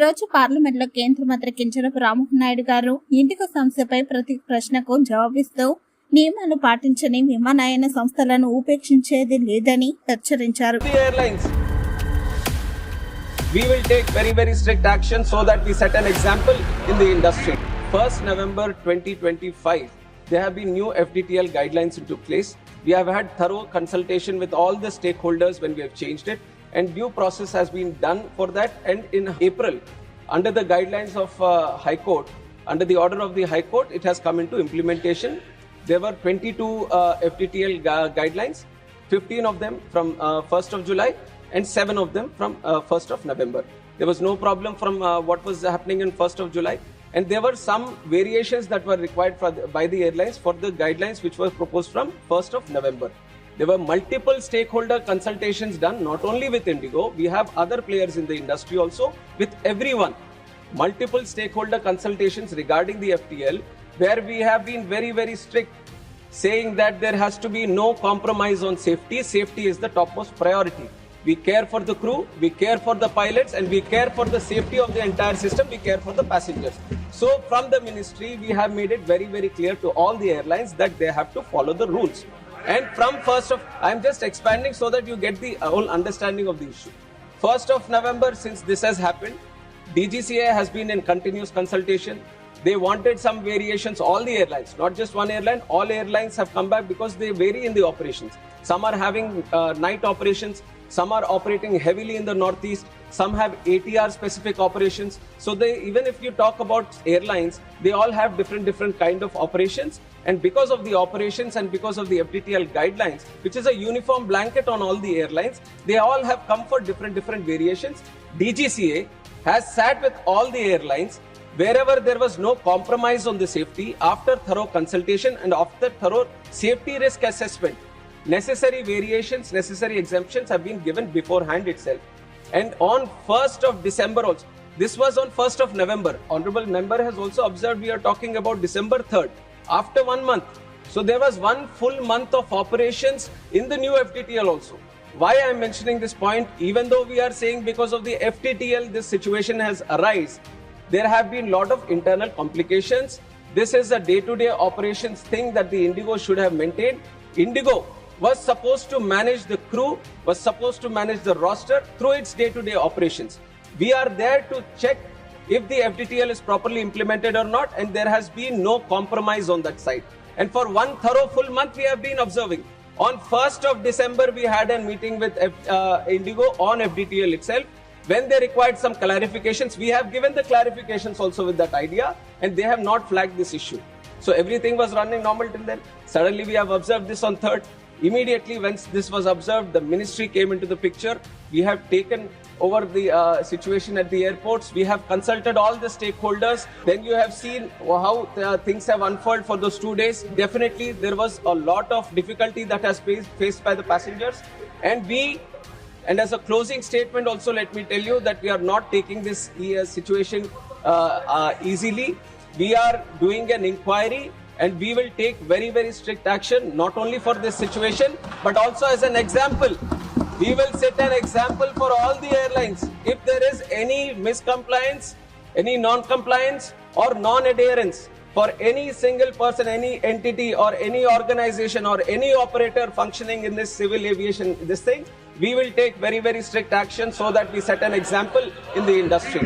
రోజు పార్లమెంట్లో కేంద్ర మంత్రి కింజరాపు రామ్మోహన్ నాయుడు గారు ఇండిగో సంస్థపై ప్రతి ప్రశ్నకు జవాబిస్తూ నియమాలు పాటించని విమానయాన సంస్థలను ఉపేక్షించేది లేదని హెచ్చరించారు. We will take very strict action so that we set an example in the industry. 1st November 2025, there have been new FDTL guidelines into place. We have had thorough consultation with all the stakeholders when we have changed it, and due process has been done for that. And in April, under the guidelines of High Court, under the order of the High Court, it has come into implementation. There were 22 FDTL guidelines, 15 of them from 1st of July and 7 of them from 1st of November. There was no problem from what was happening in 1st of July, and there were some variations that were required by the airlines for the guidelines which were proposed from 1st of November. There were multiple stakeholder consultations done, not only with Indigo, we have other players in the industry also, with everyone. Multiple stakeholder consultations regarding the FTL, where we have been very strict, saying that there has to be no compromise on safety. Safety is the topmost priority. We care for the crew, we care for the pilots, and we care for the safety of the entire system, we care for the passengers. So from the ministry, we have made it very clear to all the airlines that they have to follow the rules. And from 1st of, I'm just expanding so that you get the whole understanding of the issue. 1st of November, since this has happened, DGCA has been in continuous consultation. They wanted some variations, all the airlines, not just one airline, all airlines have come back because they vary in the operations. Some are having night operations, some are operating heavily in the northeast, some have ATR specific operations. So they, even if you talk about airlines, they all have different kind of operations. And because of the operations and because of the FDTL guidelines, which is a uniform blanket on all the airlines, they all have come for different variations. DGCA has sat with all the airlines. Wherever there was no compromise on the safety, after thorough consultation and after thorough safety risk assessment, necessary variations, necessary exemptions have been given beforehand itself. And on 1st of December also, this was on 1st of November. Honorable member has also observed we are talking about December 3rd, after 1 month. So there was 1 full month of operations in the new FDTL also. Why I am mentioning this point, even though we are saying because of the FDTL this situation has arisen, there have been lot of internal complications. This is a day-to-day operations thing that the Indigo should have maintained. Indigo was supposed to manage the crew, was supposed to manage the roster through its day-to-day operations. We are there to check if the FDTL is properly implemented or not, and there has been no compromise on that side. And for 1 thorough full month we have been observing. On 1st of December we had a meeting with Indigo on FDTL itself. When they required some clarifications, we have given the clarifications also with that idea, and they have not flagged this issue. So everything was running normal till then. Suddenly we have observed this on 3rd. Immediately when this was observed, the ministry came into the picture. We have taken over the situation at the airports. We have consulted all the stakeholders. Then you have seen how things have unfolded for those 2 days. Definitely there was a lot of difficulty that has been faced by the passengers. And as a closing statement also, let me tell you that we are not taking this situation easily. We are doing an inquiry, and we will take very strict action, not only for this situation, but also as an example. We will set an example for all the airlines. If there is any miscompliance, any non-compliance or non-adherence for any single person, any entity or any organization or any operator functioning in this civil aviation, this thing, we will take very strict action so that we set an example in the industry.